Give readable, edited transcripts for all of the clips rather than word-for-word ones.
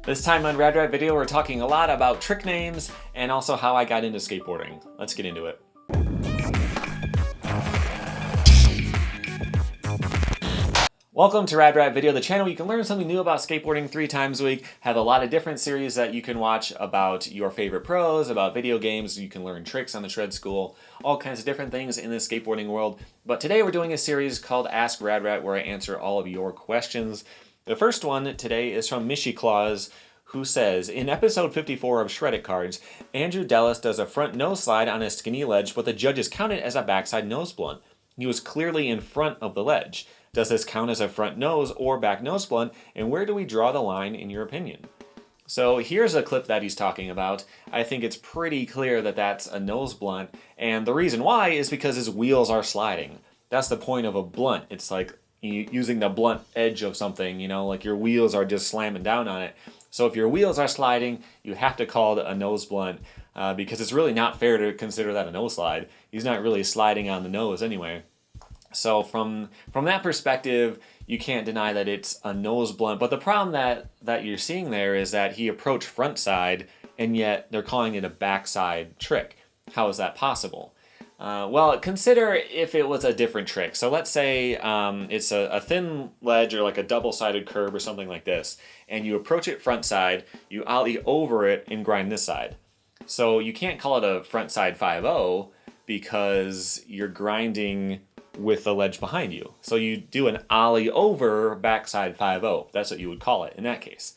This time on Rad Video, we're talking a lot about trick names and also how I got into skateboarding. Let's get into it. Welcome to Rad Video, the channel where you can learn something new about skateboarding 3 times a week. Have a lot of different series that you can watch about your favorite pros, about video games. You can learn tricks on the shred school, all kinds of different things in the skateboarding world. But today we're doing a series called Ask Rad where I answer all of your questions. The first one today is from Mishy Claus, who says, in episode 54 of Shreddit Cards, Andrew Dellis does a front nose slide on a skinny ledge, but the judges count it as a backside nose blunt. He was clearly in front of the ledge. Does this count as a front nose or back nose blunt, and where do we draw the line in your opinion? So here's a clip that he's talking about. I think it's pretty clear that that's a nose blunt, and the reason why is because his wheels are sliding. That's the point of a blunt. It's like using the blunt edge of something, you know, like your wheels are just slamming down on it. So if your wheels are sliding, you have to call it a nose blunt because it's really not fair to consider that a nose slide. He's not really sliding on the nose anyway. So from that perspective, you can't deny that it's a nose blunt. But the problem that you're seeing there is that he approached front side, and yet they're calling it a backside trick. How is that possible? Well, consider if it was a different trick. So let's say it's a thin ledge or like a double-sided curb or something like this, and you approach it front side, you ollie over it and grind this side. So you can't call it a front side 5-0 because you're grinding with the ledge behind you. So you do an ollie over backside 5-0. That's what you would call it in that case.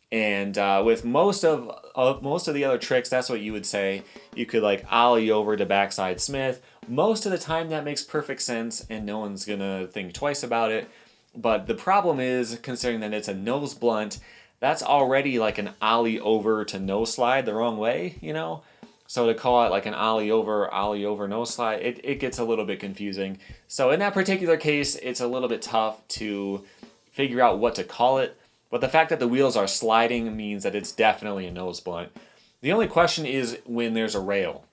And with most of the other tricks, that's what you would say. You could like ollie over to backside Smith. Most of the time that makes perfect sense and no one's gonna think twice about it. But the problem is, considering that it's a nose blunt, that's already like an ollie over to nose slide the wrong way, you know? So to call it like an ollie over nose slide, it gets a little bit confusing. So in that particular case, it's a little bit tough to figure out what to call it. But the fact that the wheels are sliding means that it's definitely a nose blunt. The only question is when there's a rail.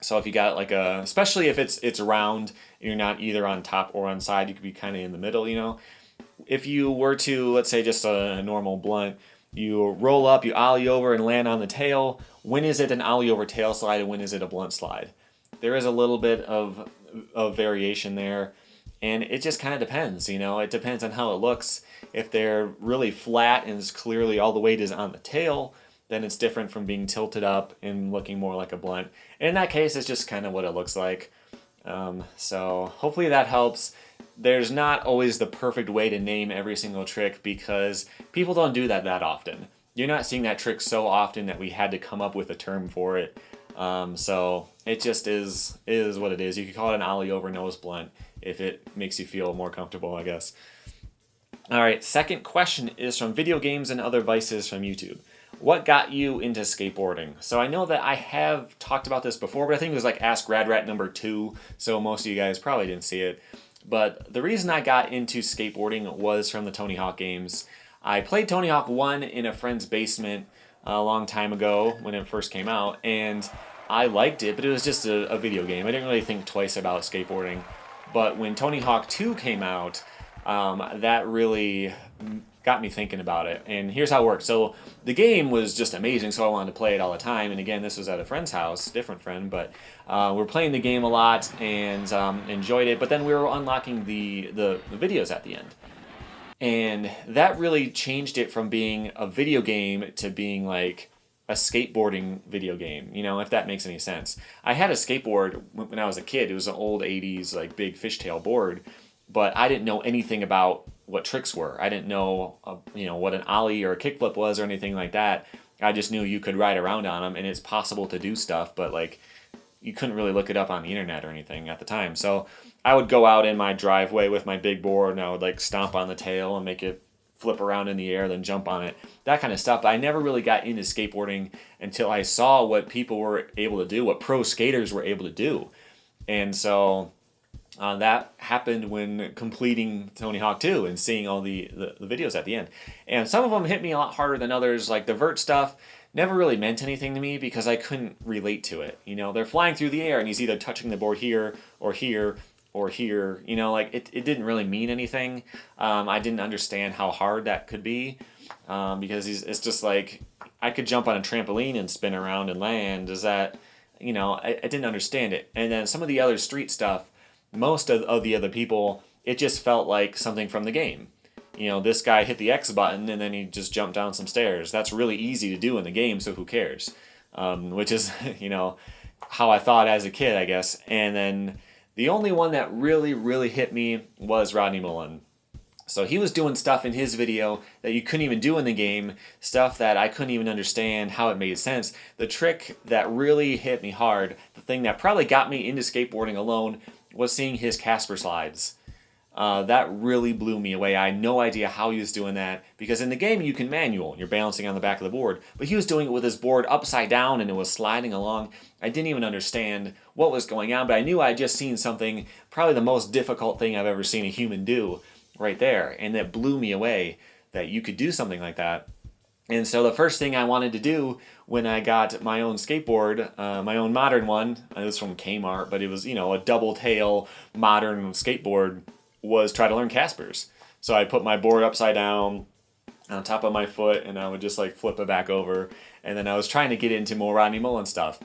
So if you got like especially if it's round, you're not either on top or on side, you could be kind of in the middle, you know. If you were to, let's say just a normal blunt, you roll up, you ollie over and land on the tail. When is it an ollie over tail slide and when is it a blunt slide? There is a little bit of variation there. And it just kind of depends, you know. It depends on how it looks. If they're really flat and it's clearly all the weight is on the tail, then it's different from being tilted up and looking more like a blunt. And in that case, it's just kind of what it looks like. So hopefully that helps. There's not always the perfect way to name every single trick because people don't do that often. You're not seeing that trick so often that we had to come up with a term for it. So it just is what it is. You could call it an ollie over nose blunt if it makes you feel more comfortable, I guess. All right, second question is from Video Games and Other Vices from YouTube. What got you into skateboarding? So I know that I have talked about this before, but I think it was like Ask Rad number 2, so most of you guys probably didn't see it. But the reason I got into skateboarding was from the Tony Hawk games. I played Tony Hawk 1 in a friend's basement a long time ago when it first came out, and I liked it, but it was just a video game. I didn't really think twice about skateboarding. But when Tony Hawk 2 came out, that really got me thinking about it. And here's how it worked. So the game was just amazing, so I wanted to play it all the time. And again, this was at a friend's house, different friend, but we were playing the game a lot and enjoyed it. But then we were unlocking the videos at the end. And that really changed it from being a video game to being like a skateboarding video game, you know, if that makes any sense. I had a skateboard when I was a kid. It was an old 80s like big fishtail board, but I didn't know anything about what tricks were. I didn't know, what an ollie or a kickflip was or anything like that. I just knew you could ride around on them and it's possible to do stuff, but like you couldn't really look it up on the internet or anything at the time. So I would go out in my driveway with my big board and I would like stomp on the tail and make it flip around in the air, then jump on it, that kind of stuff. But I never really got into skateboarding until I saw what people were able to do, what pro skaters were able to do. And so that happened when completing Tony Hawk 2 and seeing all the videos at the end. And some of them hit me a lot harder than others, like the vert stuff never really meant anything to me because I couldn't relate to it. You know, they're flying through the air and he's either touching the board here or here or here, you know, like it didn't really mean anything. I didn't understand how hard that could be. because it's just like, I could jump on a trampoline and spin around and land. Is that, I didn't understand it. And then some of the other street stuff, most of the other people, it just felt like something from the game. This guy hit the X button and then he just jumped down some stairs. That's really easy to do in the game, so who cares? Which is, how I thought as a kid, I guess. And then the only one that really, really hit me was Rodney Mullen. So he was doing stuff in his video that you couldn't even do in the game, stuff that I couldn't even understand how it made sense. The trick that really hit me hard, the thing that probably got me into skateboarding alone, was seeing his Casper slides. That really blew me away. I had no idea how he was doing that, because in the game you can manual, you're balancing on the back of the board, but he was doing it with his board upside down and it was sliding along. I didn't even understand what was going on, but I knew I had just seen something, probably the most difficult thing I've ever seen a human do right there, and that blew me away that you could do something like that. And so the first thing I wanted to do when I got my own skateboard, my own modern one, it was from Kmart, but it was, a double tail modern skateboard, was try to learn Caspers. So I put my board upside down on top of my foot and I would just like flip it back over. And then I was trying to get into more Rodney Mullen stuff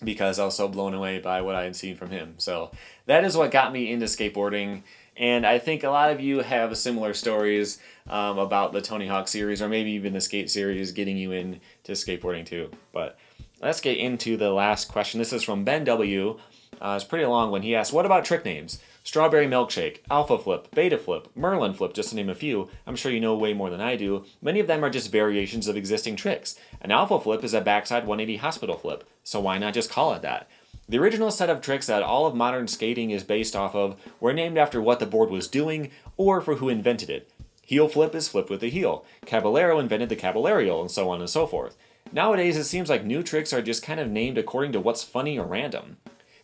because I was so blown away by what I had seen from him. So that is what got me into skateboarding. And I think a lot of you have similar stories about the Tony Hawk series, or maybe even the skate series, getting you into skateboarding too. But let's get into the last question. This is from Ben W. It's pretty long one. He asks, what about trick names? Strawberry Milkshake, Alpha Flip, Beta Flip, Merlin Flip, just to name a few. I'm sure you know way more than I do. Many of them are just variations of existing tricks. An Alpha Flip is a backside 180 hospital flip, so why not just call it that? The original set of tricks that all of modern skating is based off of were named after what the board was doing or for who invented it. Heel flip is flipped with the heel. Caballero invented the caballerial, and so on and so forth. Nowadays, it seems like new tricks are just kind of named according to what's funny or random.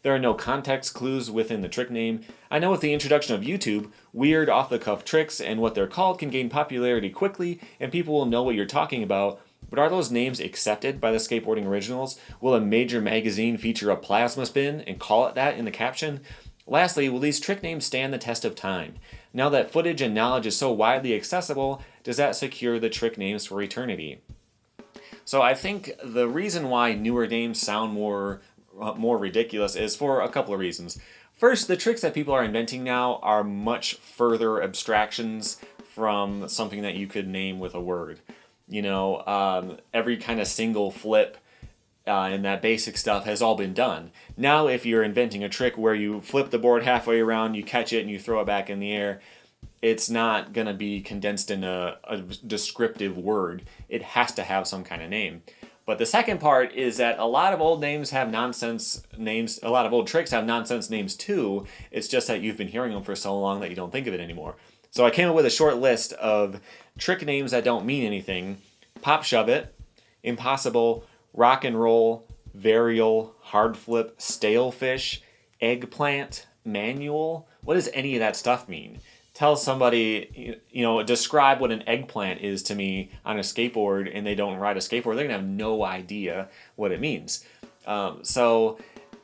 There are no context clues within the trick name. I know with the introduction of YouTube, weird off-the-cuff tricks and what they're called can gain popularity quickly and people will know what you're talking about, but are those names accepted by the skateboarding originals? Will a major magazine feature a plasma spin and call it that in the caption? Lastly, will these trick names stand the test of time? Now that footage and knowledge is so widely accessible, does that secure the trick names for eternity? So I think the reason why newer names sound more ridiculous is for a couple of reasons. First, the tricks that people are inventing now are much further abstractions from something that you could name with a word. Every kind of single flip and that basic stuff has all been done. Now, if you're inventing a trick where you flip the board halfway around, you catch it, and you throw it back in the air, it's not going to be condensed in a descriptive word. It has to have some kind of name. But the second part is that a lot of old names have nonsense names. A lot of old tricks have nonsense names too. It's just that you've been hearing them for so long that you don't think of it anymore. So I came up with a short list of trick names that don't mean anything. Pop Shove It, Impossible, Rock and Roll, Varial, Hard Flip, Stale Fish, Eggplant, Manual. What does any of that stuff mean? Tell somebody, describe what an eggplant is to me on a skateboard and they don't ride a skateboard, they're going to have no idea what it means. So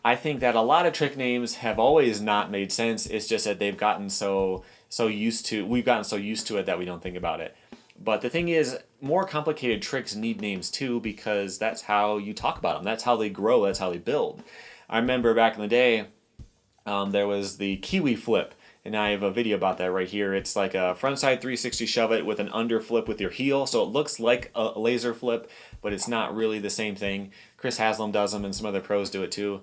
I think that a lot of trick names have always not made sense. It's just that we've gotten so used to it that we don't think about it. But the thing is, more complicated tricks need names too, because that's how you talk about them. That's how they grow. That's how they build. I remember back in the day, there was the Kiwi Flip. And I have a video about that right here. It's like a frontside 360 shove it with an under flip with your heel. So it looks like a laser flip, but it's not really the same thing. Chris Haslam does them and some other pros do it too.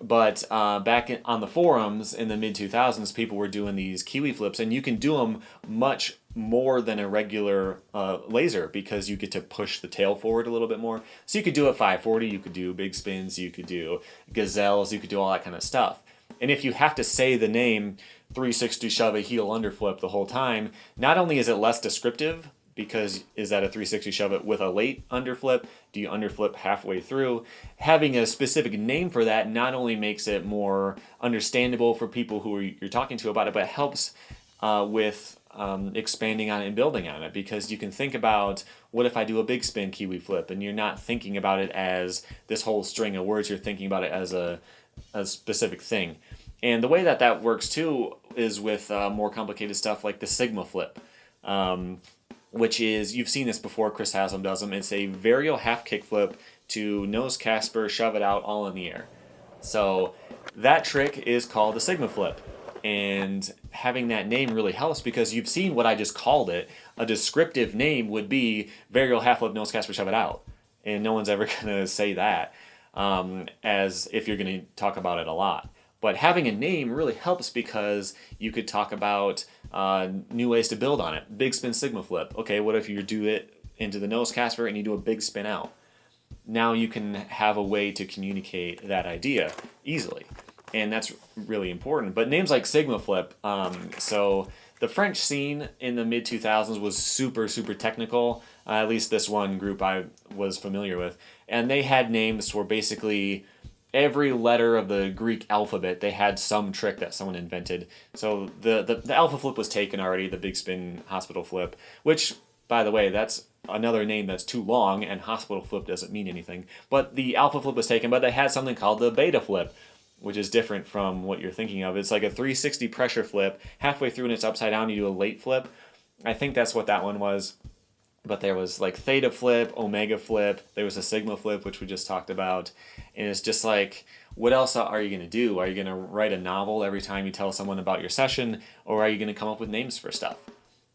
But back on the forums in the mid-2000s, people were doing these Kiwi flips. And you can do them much more than a regular laser because you get to push the tail forward a little bit more. So you could do a 540, you could do big spins, you could do gazelles, you could do all that kind of stuff. And if you have to say the name 360 shove a heel underflip the whole time, not only is it less descriptive, because is that a 360 shove it with a late underflip? Do you underflip halfway through? Having a specific name for that not only makes it more understandable for people who you're talking to about it, but helps with expanding on it and building on it, because you can think about, what if I do a big spin Kiwi flip? And you're not thinking about it as this whole string of words, you're thinking about it as a specific thing. And the way that works too is with more complicated stuff like the Sigma flip. which is, you've seen this before, Chris Haslam does them. It's a varial half kickflip to nose Casper, shove it out all in the air. So that trick is called the Sigma flip. And having that name really helps because you've seen what I just called it. A descriptive name would be varial half flip, nose Casper, shove it out. And no one's ever going to say that as if you're going to talk about it a lot. But having a name really helps because you could talk about new ways to build on it. Big spin Sigma flip. Okay, what if you do it into the nose Casper and you do a big spin out? Now you can have a way to communicate that idea easily. And that's really important. But names like Sigma flip, so the French scene in the mid-2000s was super, super technical. At least this one group I was familiar with. And they had names for basically every letter of the Greek alphabet. They had some trick that someone invented. So the alpha flip was taken already, the big spin hospital flip, which, by the way, that's another name that's too long, and hospital flip doesn't mean anything. But the alpha flip was taken, but they had something called the beta flip, which is different from what you're thinking of. It's like a 360 pressure flip. Halfway through and it's upside down, you do a late flip. I think that's what that one was. But there was like theta flip, omega flip. There was a sigma flip, which we just talked about. And it's just like, what else are you going to do? Are you going to write a novel every time you tell someone about your session? Or are you going to come up with names for stuff?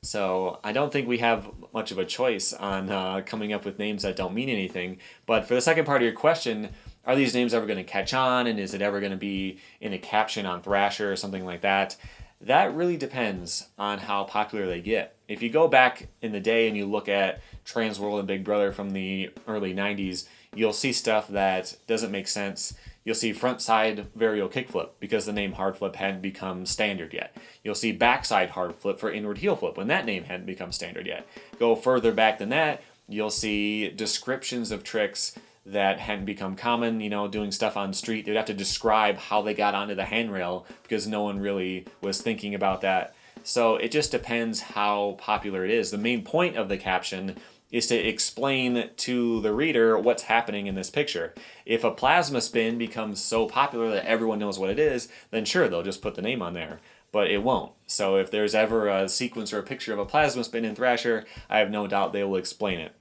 So I don't think we have much of a choice on coming up with names that don't mean anything. But for the second part of your question, are these names ever going to catch on? And is it ever going to be in a caption on Thrasher or something like that? That really depends on how popular they get. If you go back in the day and you look at Trans World and Big Brother from the early 90s, you'll see stuff that doesn't make sense. You'll see front side varial kickflip because the name hard flip hadn't become standard yet. You'll see backside hard flip for inward heel flip when that name hadn't become standard yet. Go further back than that, you'll see descriptions of tricks that hadn't become common, doing stuff on the street. They'd have to describe how they got onto the handrail because no one really was thinking about that. So it just depends how popular it is. The main point of the caption is to explain to the reader what's happening in this picture. If a plasma spin becomes so popular that everyone knows what it is, then sure, they'll just put the name on there. But it won't. So if there's ever a sequence or a picture of a plasma spin in Thrasher, I have no doubt they will explain it.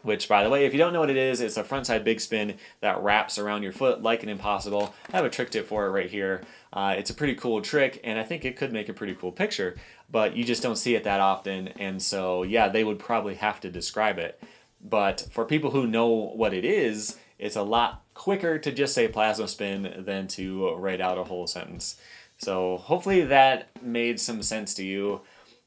Which, by the way, if you don't know what it is, it's a frontside big spin that wraps around your foot like an impossible. I have a trick tip for it right here. It's a pretty cool trick, and I think it could make a pretty cool picture, but you just don't see it that often, and so, yeah, they would probably have to describe it. But for people who know what it is, it's a lot quicker to just say plasma spin than to write out a whole sentence. So hopefully that made some sense to you.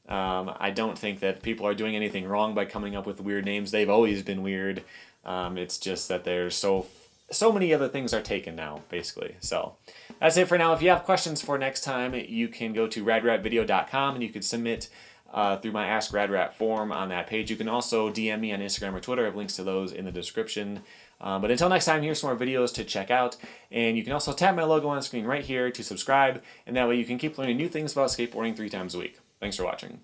I don't think that people are doing anything wrong by coming up with weird names. They've always been weird. It's just that there's so many other things are taken now, basically. So that's it for now. If you have questions for next time, you can go to radratvideo.com and you can submit through my Ask Rad Rat form on that page. You can also DM me on Instagram or Twitter. I have links to those in the description. But until next time, here's some more videos to check out. And you can also tap my logo on the screen right here to subscribe. And that way you can keep learning new things about skateboarding 3 times a week. Thanks for watching.